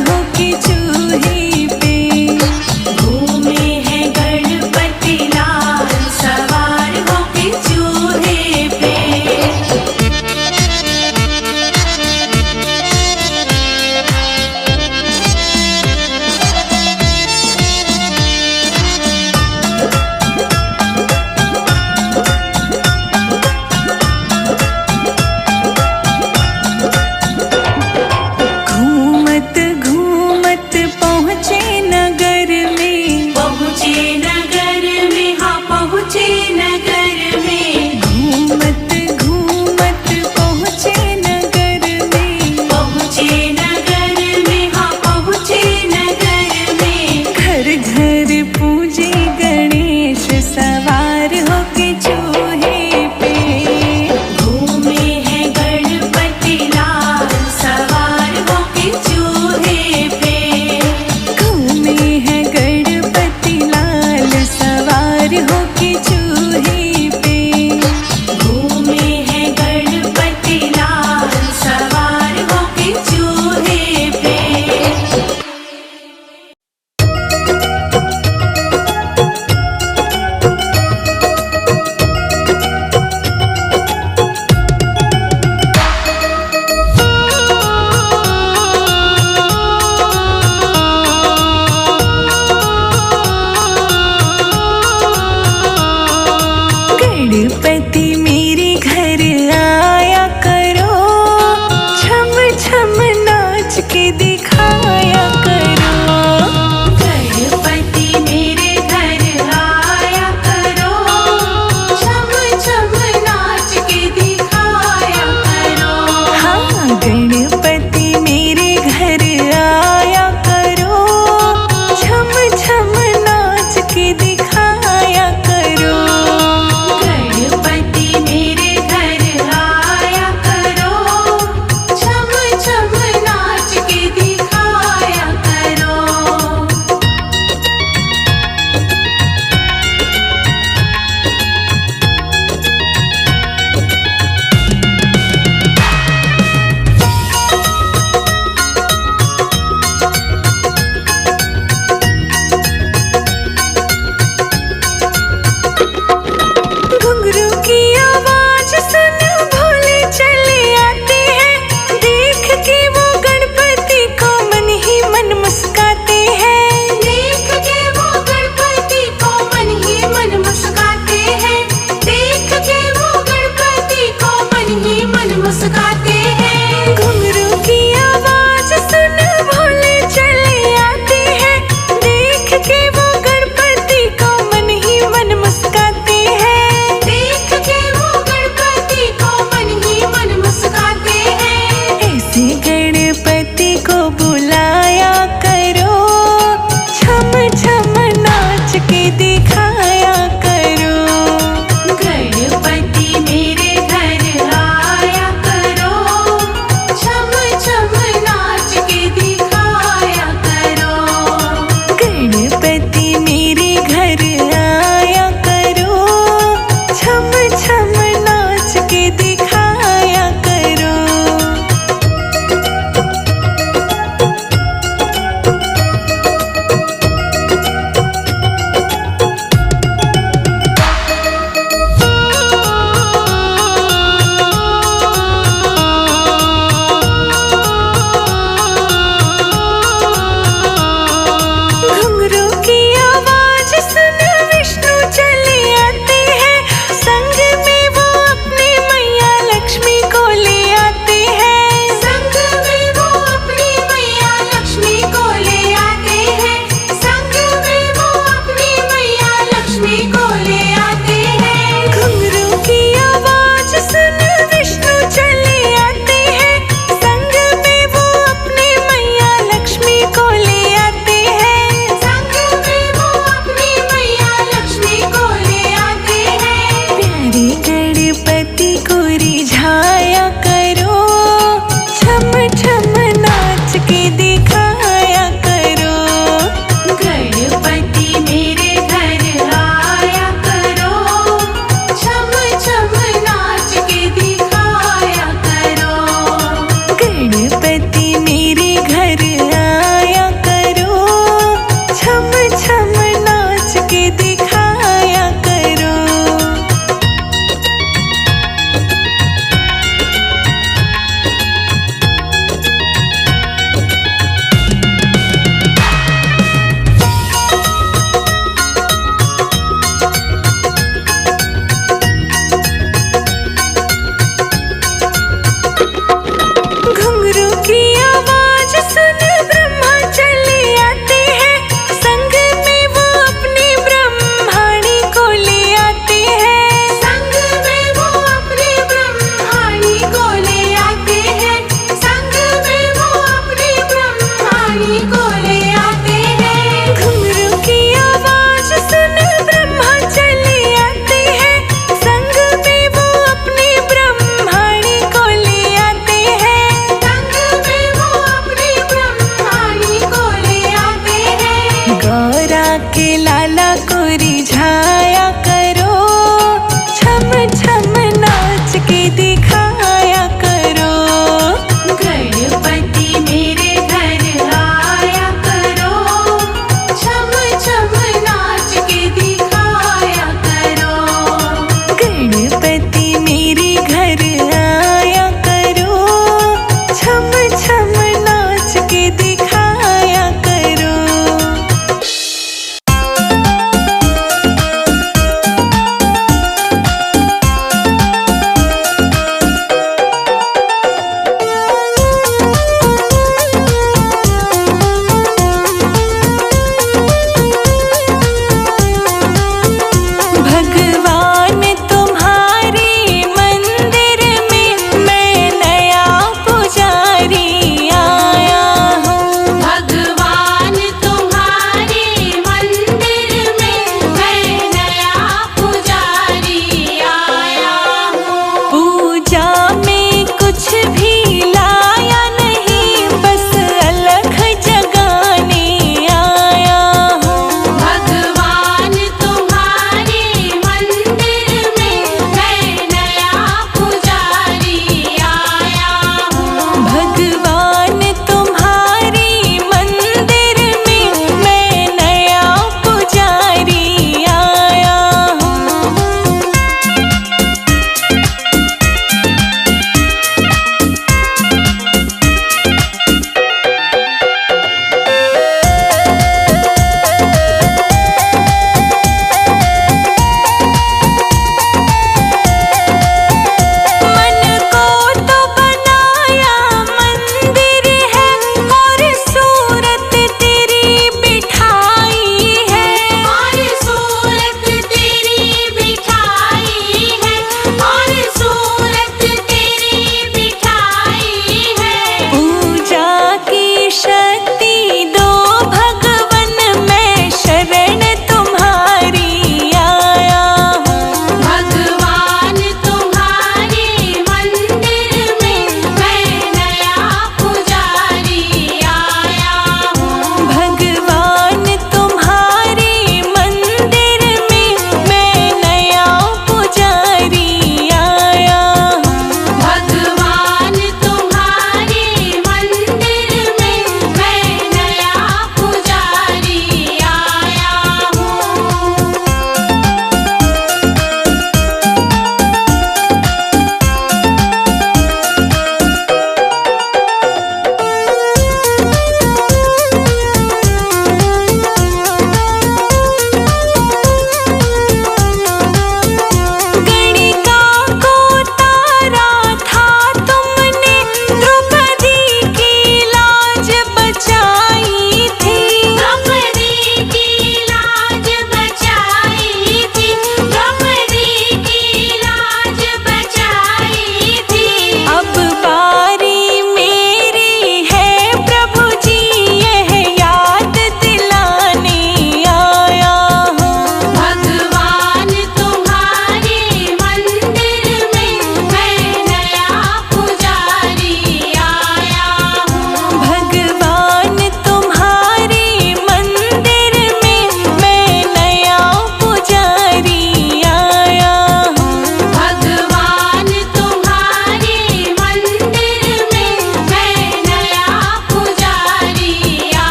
होके चूहे पे।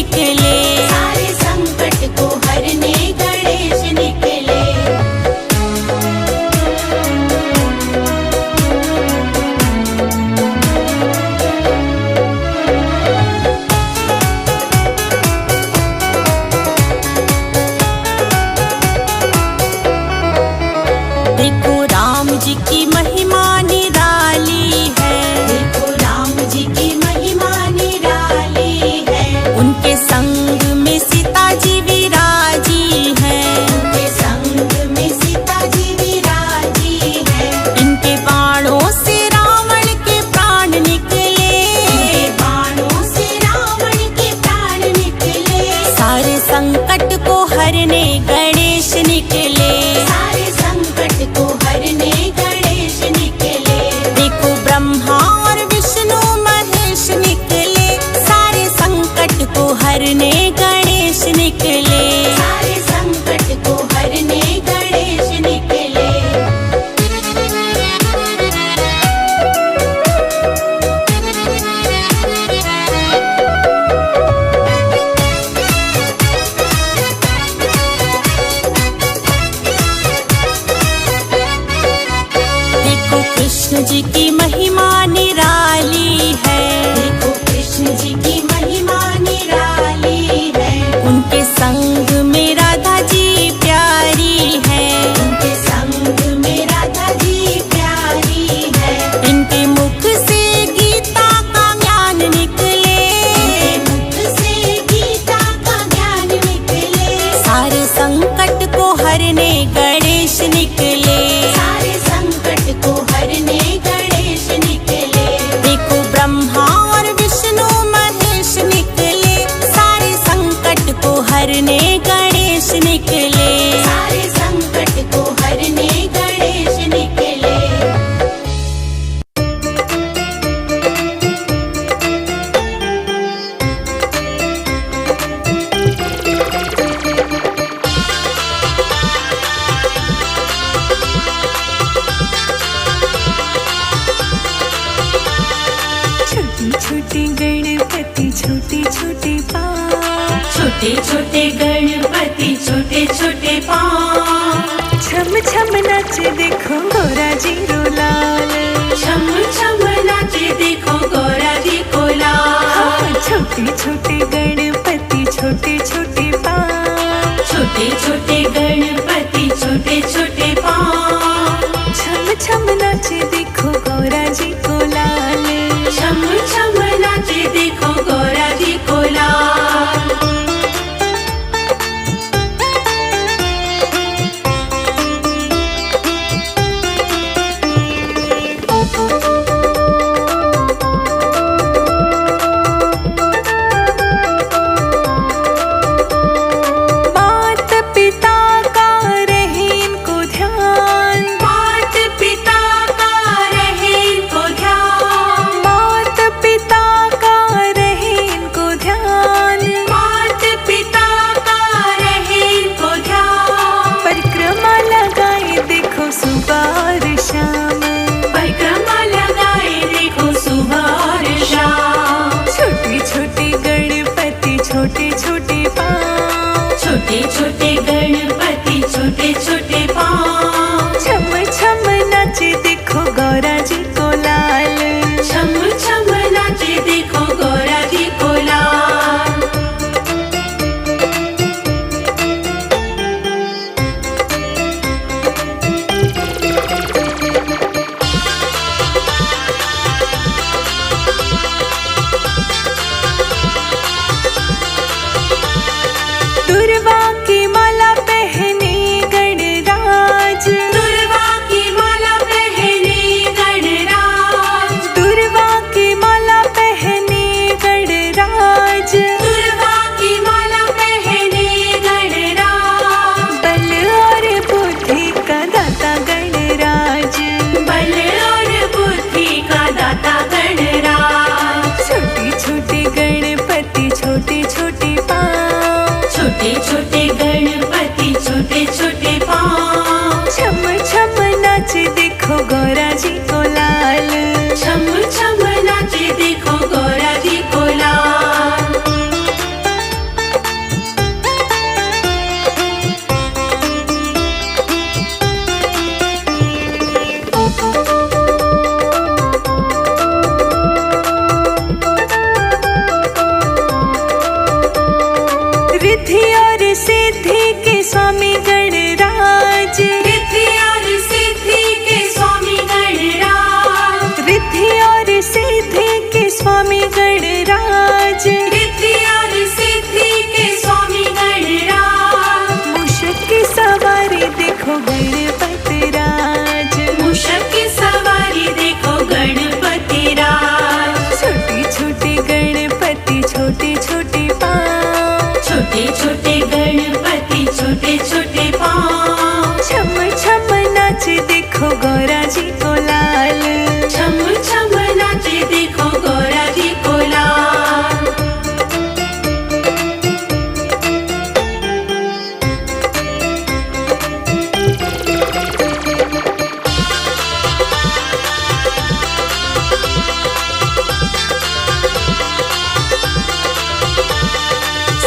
निकले। सारे संकट को हरने गणेश निकले। देखो राम जी की महिमा निराली है। देखो राम जी की महिमा निराली है। उनके संग में सीता जी विराजी है। उनके संग में सीता जी विराजी है। इनके बाणों से रावण के प्राण निकले। इनके बाणों से रावण के प्राण निकले। सारे संकट को हरने गणेश निकले। सारे संकट को हरने गणेश निकले। देखो ब्रह्मा और विष्णु महेश निकले। सारे संकट को हरने गणेश निकले। सारे संकट को हरने गणेश निकले। देखो कृष्ण जी की महिमा निराली है। देखो कृष्ण जी की महिमा निराली है। उनके संग में राधा जी प्यारी है। उनके संग में राधा जी प्यारी है। इनके मुख से गीता का ज्ञान निकले। इनके मुख से गीता का ज्ञान निकले। सारे संकट को हरने गणेश निकले। सारे संकट को हरने गणेश निकले। देखो ब्रह्मा और विष्णु महेश निकले। सारे संकट को हरने गणेश निकले। सारे संकट को हरने गणेश निकले। छोटे छोटे गणपति छोटे छोटे पाँव। छोटे छोटे गणपति छोटे छोटे पाँव। छम छम नाचे देखो गोरा जी रो लाल। छम छम नाचे देखो गौरा जी को लाल। छोटे छोटे गणपति छोटे छोटे पाँव। छोटे छोटे गणपति छोटे छोटे पाँव। छम छम नाचे देखो गोरा जी को लाल। छम छम नाचे देखो गौरा जी को लाल। मात पिता का रहे इनको ध्यान। मात पिता का रहे इनको ध्यान। मात पिता का रहे इनको ध्यान। मात पिता का रहे इनको ध्यान। परिक्रमा लगाए देखो सुबह और शाम। परिक्रमा लगाए देखो सुबह और शाम। छोटे छोटे गणपति छोटे छोटे पाँव। छोटे छोटे गणपति छोटे छोटे पाँव। छम छम नाचे देखो गौरा जी को लाल। छम छम नाचे देखो गौरा जी को लाल। दुर्वा की माँ स्वामी गणराज, रिद्धि और सिद्धि के स्वामी गणराज। मूषक की सवारी देखो गणपति राज, मूषक की सवारी देखो गणपति राज। छोटी छोटी गणपति छोटे छोटे पाँव, छोटे छोटे गणपति छोटे छोटे पाँव। छम छम नाच देखो गौरा जी को लाल, छम छम नाचे देखो गौरा जी को लाल।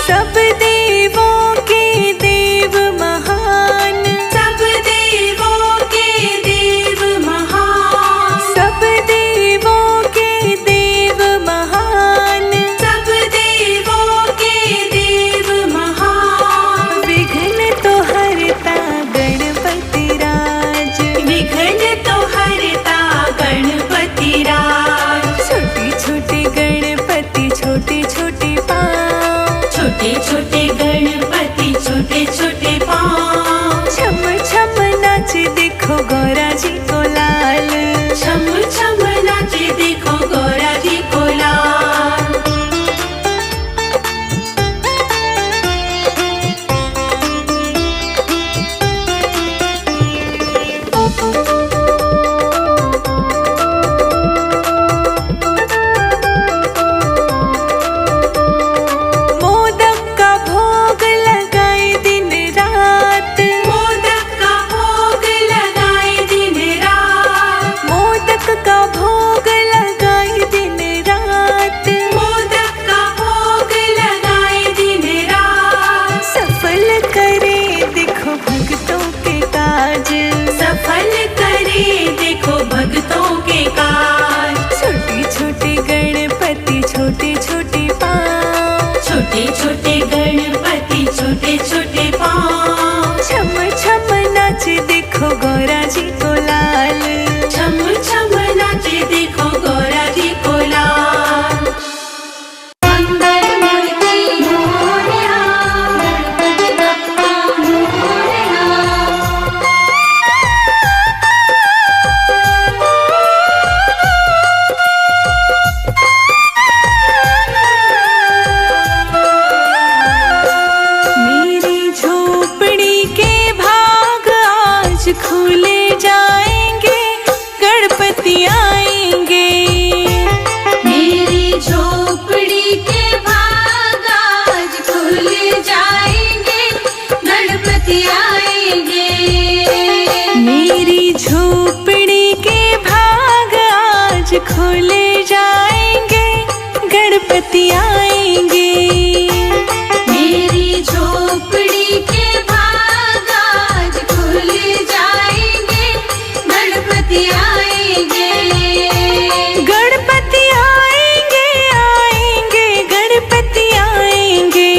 सब देवों के देव महान, सब देवों के देव महान। सब देवों के देव महान, सब देवों के देव महान। विघ्न तो हरता गणपति राज, विघ्न तो हरता गणपति राज। छोटी छोटी गणपति छोटे छोटे पाँव, छोटे छोटे गणपति छोटे छोटे पाँव। छम छम नाच देखो गौरा जी को लाल, छम छम नाचे देखो गौरा जी को लाल। मोदक का भोग लगाए दिन रात, मोदक का भोग लगाए दिन रात। मोदक का भोग लगाए दिन रात, मोदक का भोग लगाए दिन रात। सफल करे देखो भक्तों के काज, सफल करे देखो भक्तों के काज। छोटी छोटी गणपति छोटे छोटे पाँव, छोटे छोटे गणपति छोटे छोटे पाँव। छम छम नाच देखो गौरा जी को लाल, छम छम नाचे देखो गौरा जी को लाल। मंगल मूर्ति मोरया, गणपति बप्पा मोरया। मेरी झोपड़ी के भाग आज खुले जाएंगे, गणपति आएंगे। मेरी झोपड़ी के भाग आज खुल जाएंगे, गणपति आएंगे। मेरी झोपड़ी के भाग आज खुले जाएंगे, गणपति आएंगे। मेरी झोपड़ी के भाग आज खुल जाएंगे, गणपति आएंगे। गणपति आएंगे आएंगे गणपति आएंगे,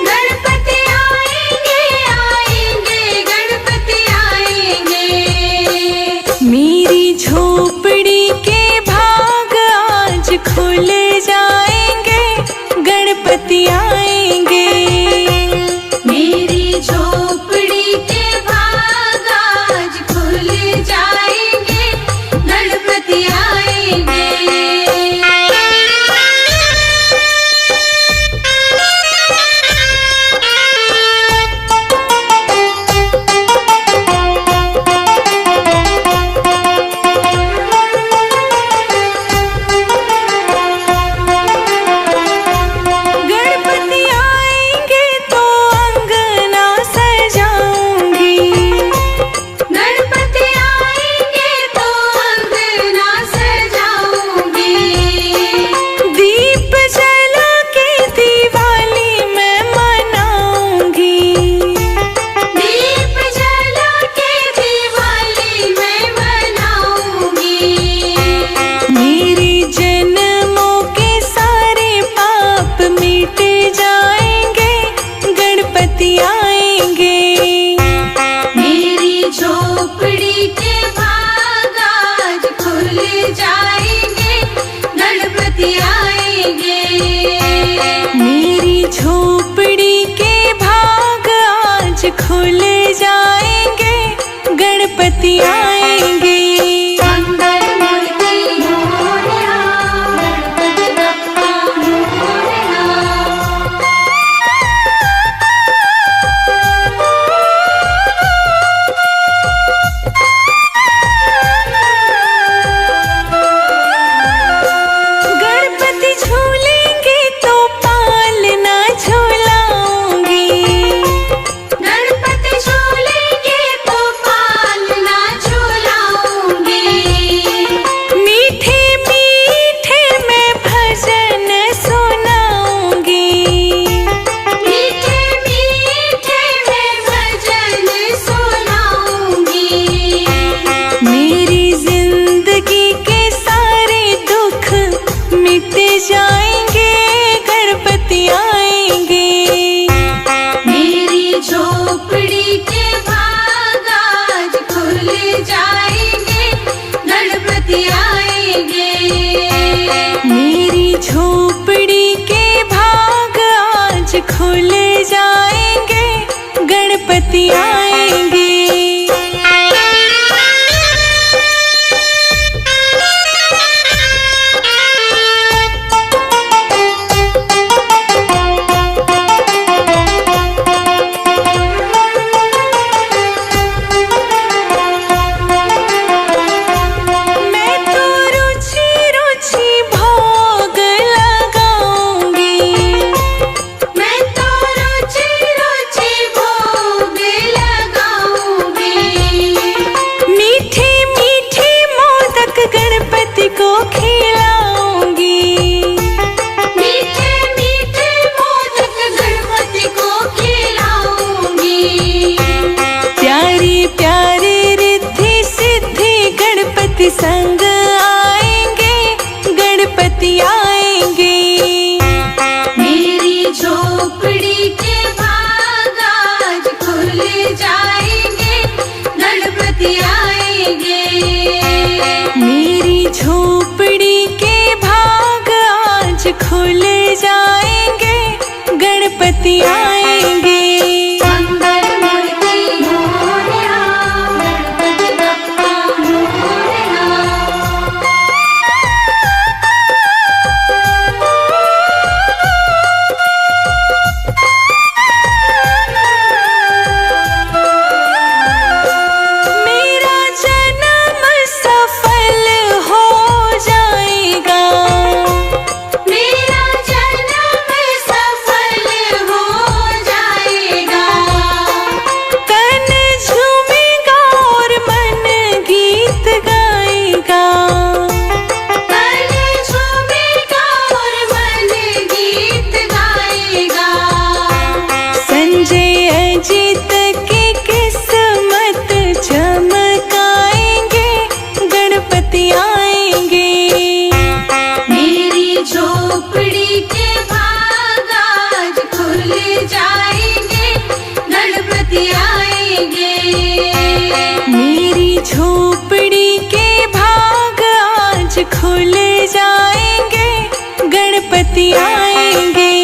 गणपति आएंगे आएंगे गणपति आएंगे। मेरी झोपड़ी के भाग आज खुल जाएंगे, गणपति आएंगे। मंगल मूर्ति मोरया, गणपति बप्पा मोरया। गणपति झूलेंगे तो पालना झूलाऊंगी। गणपति झूलेंगे तो पालना झूलाऊंगी। मीठे मीठे मैं भजन सुनाऊंगी। मीठे मीठे मैं भजन सुनाऊंगी। मेरी जिंदगी के सारे दुख मिट जाएंगे, गणपति आएंगे। मेरी झोपड़ी के भाग आज खुल जाएंगे, गणपति आएंगे। मेरी झोपड़ी के भाग आज खुल जाएंगे, गणपति आएंगे। मैं तो रुचि रुचि भोग लगाऊंगी। मैं तो रुचि रुचि भोग लगाऊंगी। मीठे मीठे मोदक गणपति को खिलाऊंगी। मीठे मीठे मोदक गणपति को खिलाऊंगी। प्यारी प्यारी रिद्धि सिद्धि गणपति संग आएंगे, गणपति आएंगे। मेरी झोपड़ी के भाग आज खुल जाएंगे, गणपति आएंगे। मेरी झोपड़ी के भाग आज खुल जाएंगे, गणपति आएंगे। मंगल मूर्ति मोरया, गणपति बप्पा मोरया। मेरा जन्म सफल हो जाएगा। मेरा जन्म सफल हो जाएगा। तन झूमेगा और मन गीत गाएगा। तन झूमेगा और मन गीत गाएगा। संजय अजित की किस्मत चमकाएंगे, गणपति आएंगे। मेरी झोपड़ी के भाग आज खुल जाएंगे, गणपति आएंगे। मेरी झोपड़ी के भाग आज खुल जाएंगे, गणपति आएंगे।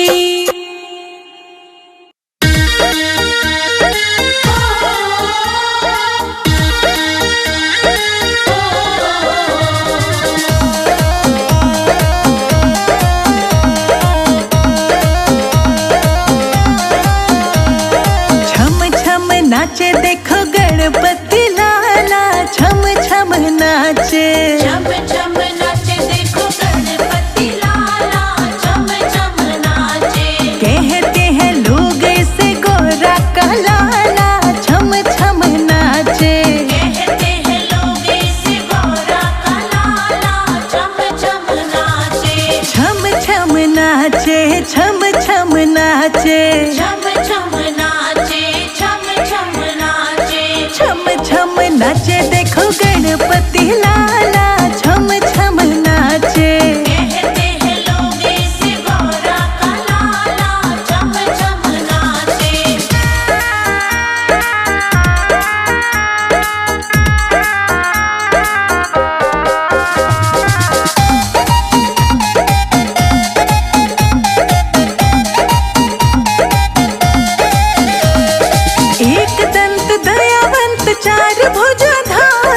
छम छम नाचे देखो गणपति लाला, छम छम नाचे। छम छम नाचे देखो गणपति लाला, छम छम नाचे। कहते हैं लोग इसे गोरा का लाला, छम छम नाचे। कहते हैं लोग इसे गौरा का लाला, छम छम नाचे। छम छम नाचे, छम छम नाचे। छम छम नाचे, छम छम नाचे। छम छम नाचे देखो गणपति लाला, छम छम नाचे। कहते हैं लोग इसे गौरा का लाला, छम छम नाचे। एक दंत दयावंत चार भुजा धारी।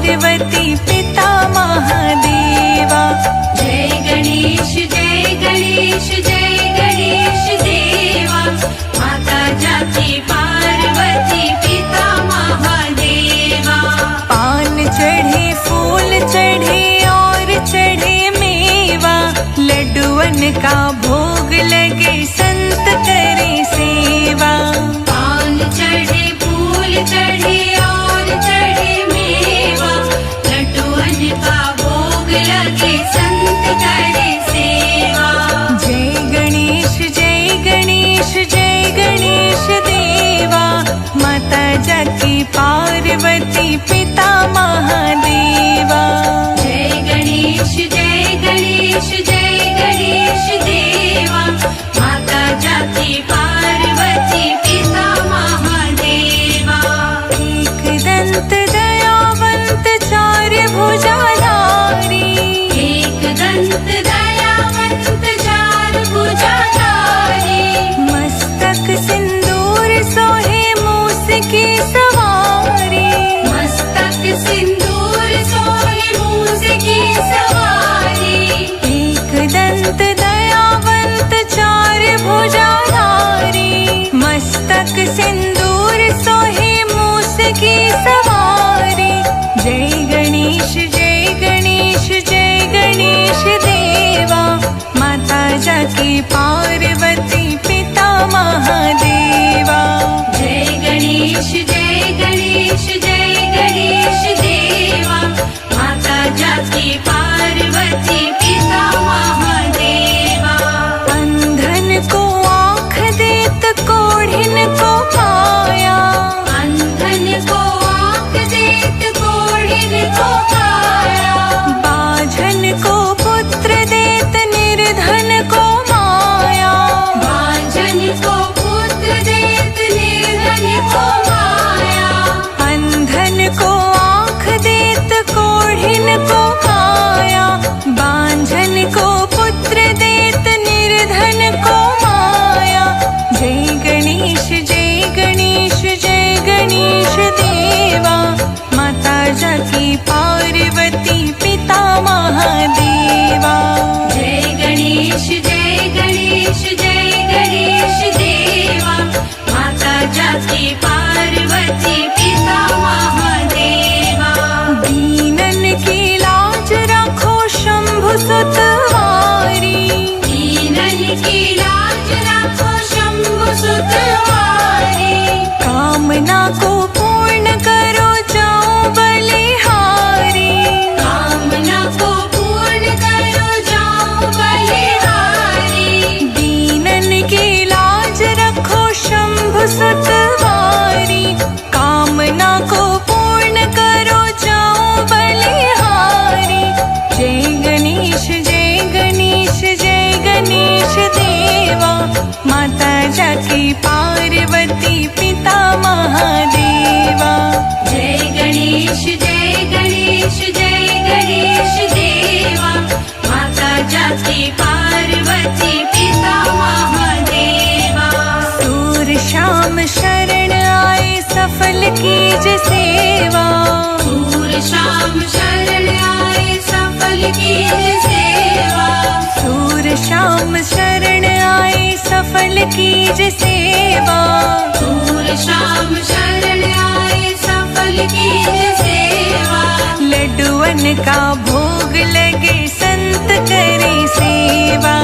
पार्वती पिता महादेवा। जय गणेश जय गणेश जय गणेश देवा। माता जाकी पार्वती पिता महादेवा। पान चढ़े फूल चढ़े और चढ़े मेवा, लड्डुअन का भोग लगे संत करे सेवा। पान चढ़े फूल चढ़े और चढ़े मेवा, लड्डुअन का भोग लगे संत करे सेवा। जय गणेश जय गणेश जय गणेश देवा। माता जाकी पार्वती पिता महादेवा। जय गणेश जय गणेश जय गणेश देवा। माता जाकी पार्वती पिता महादेवा। एक दंत दयावंत चार भुजाधारी, एक दंत दयावंत चार भुजाधारी। मस्तक सिंदूर सोहे मूस की सवारी। मस्तक सिंदूर सोहे मूस की सवारी। एक दंत दयावंत चार भुजाधारी, मस्तक सिंदूर सोहे मूस की सवारी। जय गणेश जय गणेश जय गणेश देवा। माता जाकी पार्वती पिता महादेवा। जय गणेश जय गणेश जय गणेश देवा। माता जाकी पार्वती पिता महादेवा। अंधन को आँख देत कोढ़िन को काया, अंधन को आँख देत कोढ़िन को काया। बाझन को पुत्र देत निर्धन को माया। बांझन को पुत्र देत निर्धन को माया। अंधन को आँख देत कोढ़िन को काया, बांझन को पुत्र देत निर्धन को माया। जय गणेश जय गणेश जय गणेश देवा। माता जाकी पार्वती पिता महादेवा। जय गणेश जय गणेश जय गणेश देवा। माता जाकी पार्वती पिता महादेवा। दीनन की लाज रखो शंभु सुतवारी। दीनन की लाज रखो शंभु सुतवारी। कामना को पूर्ण करो जाओ बलिहारी। कामना को पूर्ण करो जाओ बलिहारी। दीनन की लाज रखो शंभु सुतवारी। कामना को पूर्ण करो जाओ बलिहारी। जय गणेश जय गणेश जय गणेश देवा। माता जाकी पार्वती पिता महादेवा। जय गणेश जय गणेश जय गणेश देवा। माता जाकी पार्वती पिता महादेवा। सूर शाम शरण आए सफल कीज सेवा। सूर शाम शरण आए सफल कीज सेवा। सूर शाम शरण आए सफल कीज सेवा। सूर शाम शरण आए सफल कीज सेवा। लड्डुअन का भोग लगे संत करे सेवा।